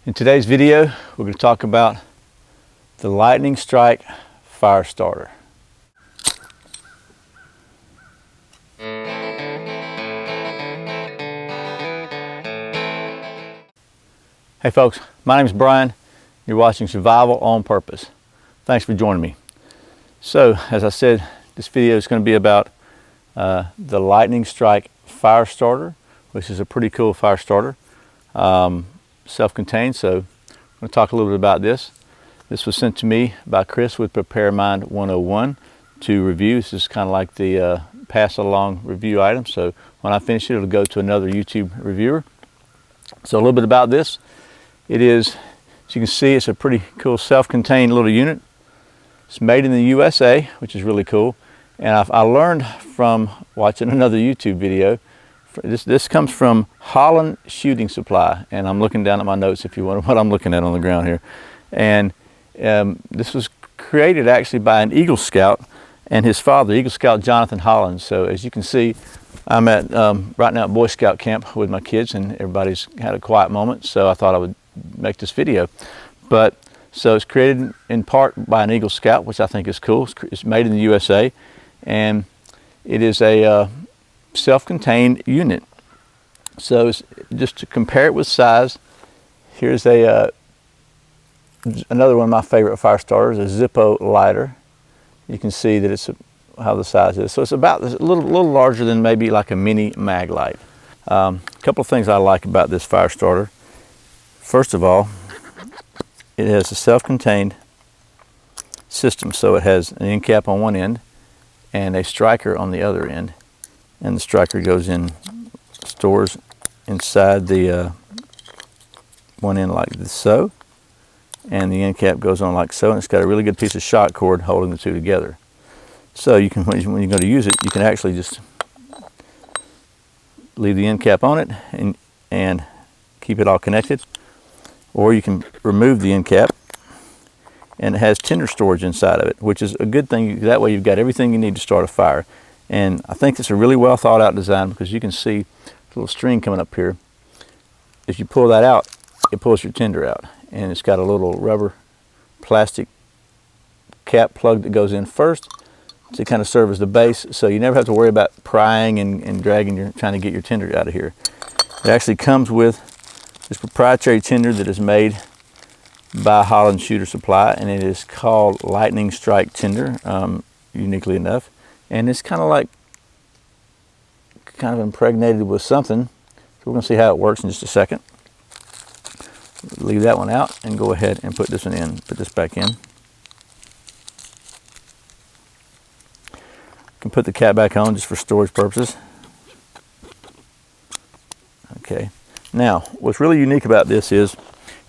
In today's video, we're going to talk about the Lightning Strike Firestarter. Hey folks, my name is Brian. You're watching Survival on Purpose. Thanks for joining me. So, as I said, this video is going to be about the Lightning Strike Firestarter, which is a pretty cool fire starter. Self-contained, so I'm going to talk a little bit about this. This was sent to me by Chris with Prepare Mind 101 to review. This is kind of like the pass along review item, so when I finish it, it'll go to another YouTube reviewer. So a little bit about this. It is, as you can see, it's a pretty cool self-contained little unit. It's made in the USA, which is really cool. And I learned from watching another YouTube video. This comes from Holland Shooting Supply, and I'm looking down at my notes if you wonder what I'm looking at on the ground here. And this was created actually by an Eagle Scout and his father, Eagle Scout Jonathan Holland. So as you can see, I'm at right now at Boy Scout camp with my kids, and everybody's had a quiet moment, so I thought I would make this video. But so it's created in part by an Eagle Scout, which I think is cool. It's made in the USA, and it is a self-contained unit. So just to compare it with size, here's another one of my favorite fire starters, a Zippo lighter. You can see that it's how the size is. So it's about a little larger than maybe like a mini mag light. A couple of things I like about this fire starter. First of all, it has a self-contained system. So it has an end cap on one end and a striker on the other end. And the striker goes in, stores inside the one end like so, and the end cap goes on like so, and it's got a really good piece of shot cord holding the two together. So you can, when you're going to use it, you can actually just leave the end cap on it and keep it all connected, or you can remove the end cap, and it has tinder storage inside of it, which is a good thing. That way you've got everything you need to start a fire. And I think it's a really well thought out design, because you can see a little string coming up here. If you pull that out, it pulls your tinder out. And it's got a little rubber plastic cap plug that goes in first to kind of serve as the base, so you never have to worry about prying and dragging, trying to get your tinder out of here. It actually comes with this proprietary tinder that is made by Holland Shooter Supply, and it is called Lightning Strike Tinder, uniquely enough. And it's kind of impregnated with something. So we're going to see how it works in just a second. Leave that one out and go ahead and put this one in. Put this back in. You can put the cap back on just for storage purposes. Okay. Now, what's really unique about this is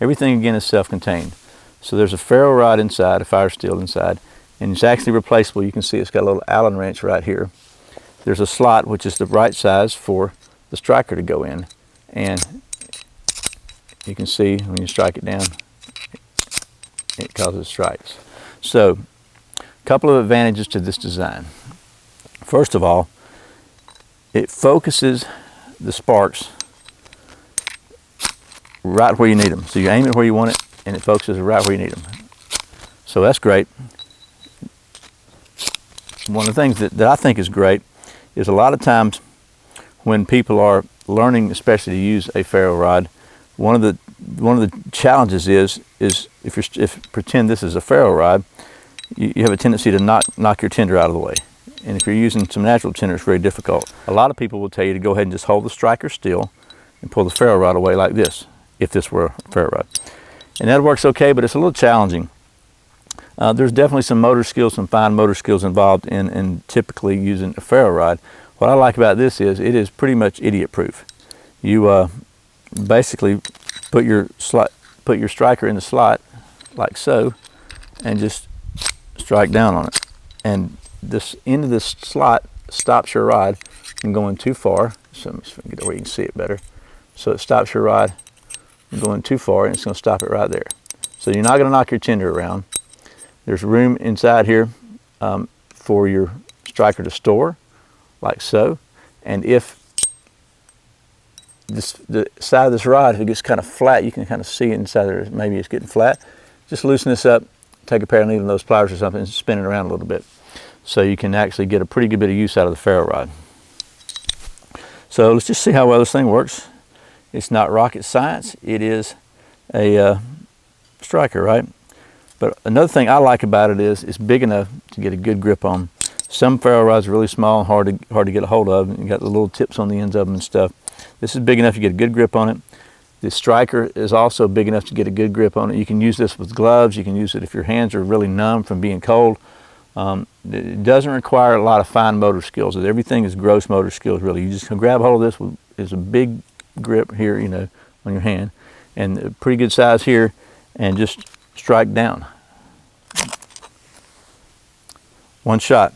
everything again is self-contained. So there's a Ferro rod inside, a Firesteel inside. And it's actually replaceable. You can see it's got a little Allen wrench right here. There's a slot which is the right size for the striker to go in. And you can see when you strike it down, it causes strikes. So, a couple of advantages to this design. First of all, it focuses the sparks right where you need them. So you aim it where you want it, and it focuses right where you need them. So that's great. One of the things that I think is great is a lot of times when people are learning, especially to use a ferro rod, one of the challenges is if pretend this is a ferro rod, you have a tendency to knock your tinder out of the way. And if you're using some natural tinder, it's very difficult. A lot of people will tell you to go ahead and just hold the striker still and pull the ferro rod away like this, if this were a ferro rod. And that works okay, but it's a little challenging. There's definitely some motor skills, some fine motor skills involved in typically using a ferro rod. What I like about this is it is pretty much idiot-proof. You basically put your striker in the slot like so, and just strike down on it. And this end of this slot stops your rod from going too far. So let me get it where you can see it better. So it stops your rod from going too far, and it's going to stop it right there. So you're not going to knock your tinder around. There's room inside here for your striker to store, like so. And if the side of this rod, if it gets kind of flat, you can kind of see inside there, maybe it's getting flat. Just loosen this up, take a pair of needle nose pliers or something and spin it around a little bit. So you can actually get a pretty good bit of use out of the ferro rod. So let's just see how well this thing works. It's not rocket science. It is a striker, right? But another thing I like about it is it's big enough to get a good grip on. Some ferro rods are really small and hard to get a hold of. You got the little tips on the ends of them and stuff. This is big enough to get a good grip on it. The striker is also big enough to get a good grip on it. You can use this with gloves. You can use it if your hands are really numb from being cold. It doesn't require a lot of fine motor skills. Everything is gross motor skills, really. You just can grab hold of this. It's a big grip here, you know, on your hand, and a pretty good size here, and just strike down. One shot.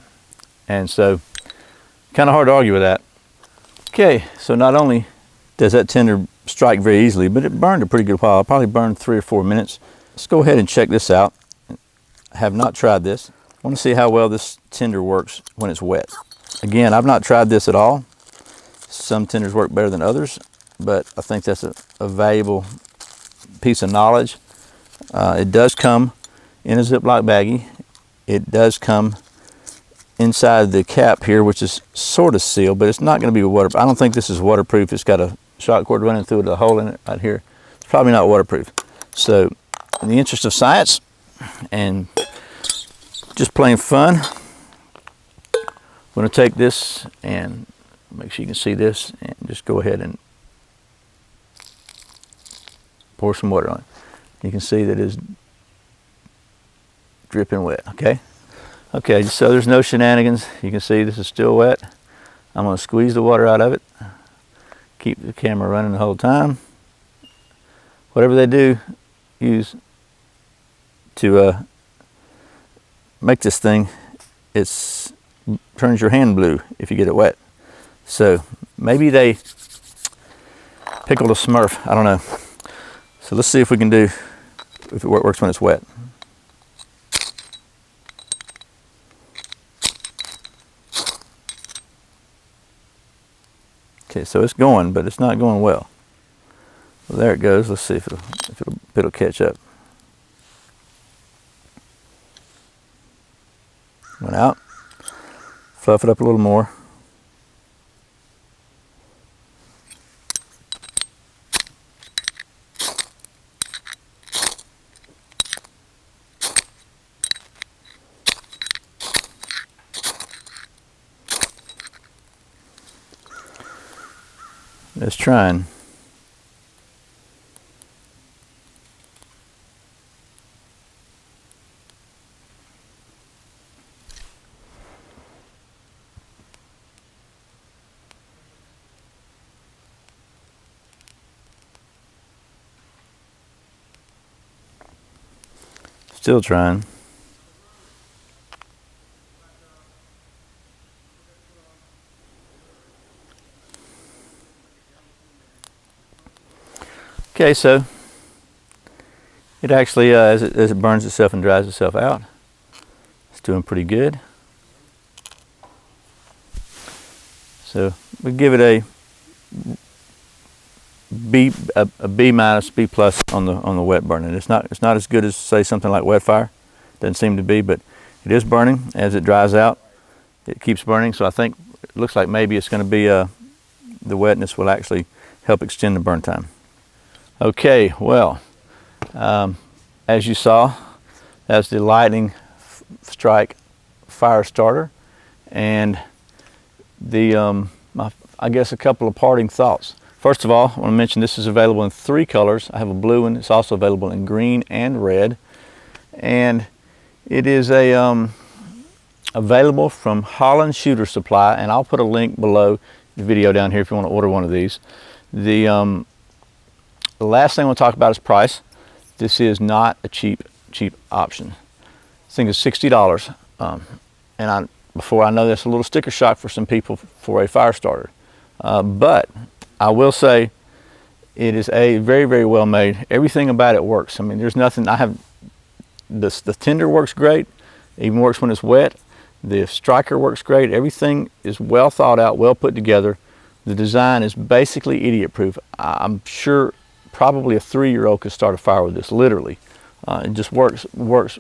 And so, kind of hard to argue with that. Okay, so not only does that tinder strike very easily, but it burned a pretty good while. It probably burned 3 or 4 minutes. Let's go ahead and check this out. I have not tried this. I want to see how well this tinder works when it's wet. Again, I've not tried this at all. Some tinders work better than others, but I think that's a valuable piece of knowledge. It does come in a Ziploc baggie. It does come inside the cap here, which is sort of sealed, but it's not going to be waterproof. I don't think this is waterproof. It's got a shock cord running through it, a hole in it right here. It's probably not waterproof. So, in the interest of science and just plain fun, I'm going to take this and make sure you can see this, and just go ahead and pour some water on it. You can see that it's dripping wet, okay? Okay, just so there's no shenanigans, you can see this is still wet. I'm going to squeeze the water out of it. Keep the camera running the whole time. Whatever they do, use to make this thing, it turns your hand blue if you get it wet. So maybe they pickled a Smurf, I don't know. So let's see if we can do, if it works when it's wet. Okay, so it's going, but it's not going well. Well, there it goes. Let's see if it'll catch up. Went out. Fluff it up a little more. It's trying. Still trying. Okay, so it actually, as it burns itself and dries itself out, it's doing pretty good. So we give it a B minus, B plus on the wet burning. It's not as good as, say, something like wet fire. Doesn't seem to be, but it is burning. As it dries out, it keeps burning. So I think it looks like maybe it's going to be the wetness will actually help extend the burn time. Okay, well, as you saw, that's the Lightning Strike Firestarter, and the I guess a couple of parting thoughts. First of all, I want to mention this is available in 3 colors. I have a blue one. It's also available in green and red, and it is available from Holland Shooter Supply, and I'll put a link below the video down here if you want to order one of these. The last thing I want to talk about is price. This is not a cheap option. This thing is $60, and before I know that's a little sticker shock for some people for a fire starter. But I will say it is a very, very well made. Everything about it works. I mean, there's nothing, the tinder works great, it even works when it's wet. The striker works great. Everything is well thought out, well put together. The design is basically idiot-proof. I'm sure probably a 3-year-old could start a fire with this, literally. It just works.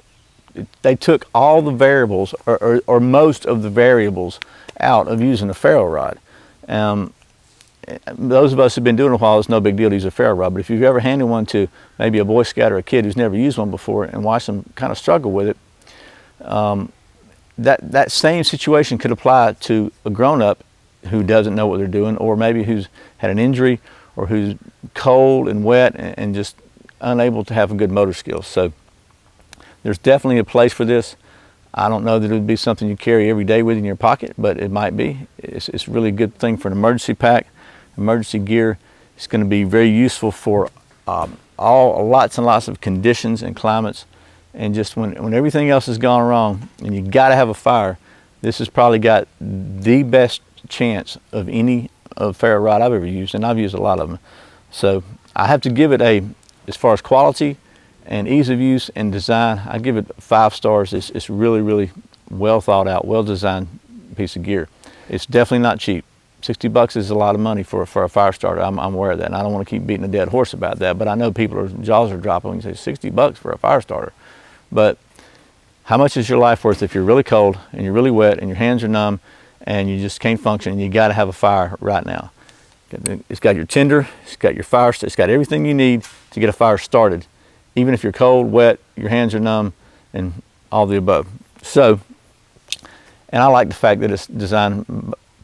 They took all the variables, or most of the variables, out of using a ferro rod. Those of us who've been doing it a while, it's no big deal to use a ferro rod, but if you've ever handed one to maybe a Boy Scout or a kid who's never used one before and watched them kind of struggle with it, that same situation could apply to a grown-up who doesn't know what they're doing, or maybe who's had an injury, or who's cold and wet and just unable to have a good motor skills. So there's definitely a place for this. I don't know that it would be something you carry every day with you in your pocket, but it might be. It's really a good thing for an emergency pack, emergency gear. It's going to be very useful for lots and lots of conditions and climates. And just when everything else has gone wrong and you got to have a fire, this has probably got the best chance of any ferro rod I've ever used, and I've used a lot of them. So I have to give it as far as quality and ease of use and design, I give it 5 stars. It's really, really well thought out, well designed piece of gear. It's definitely not cheap. $60 is a lot of money for a fire starter. I'm aware of that, and I don't want to keep beating a dead horse about that, but I know jaws are dropping when you say $60 for a fire starter. But how much is your life worth if you're really cold and you're really wet and your hands are numb and you just can't function and you got to have a fire right now? It's got your tinder, it's got your fire, it's got everything you need to get a fire started, even if you're cold, wet, your hands are numb, and all the above. So, and I like the fact that it's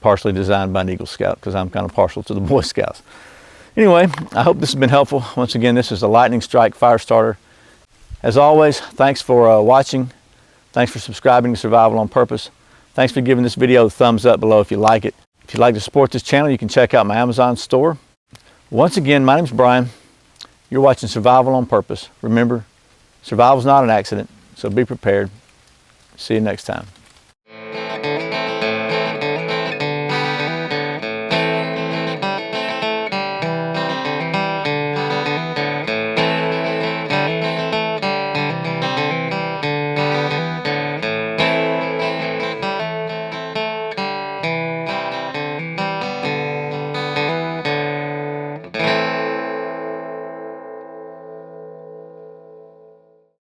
partially designed by an Eagle Scout, because I'm kind of partial to the Boy Scouts. Anyway, I hope this has been helpful. Once again, this is the Lightning Strike Firestarter. As always, thanks for watching. Thanks for subscribing to Survival on Purpose. Thanks for giving this video a thumbs up below if you like it. If you'd like to support this channel, you can check out my Amazon store. Once again, my name's Brian. You're watching Survival on Purpose. Remember, survival's not an accident, so be prepared. See you next time.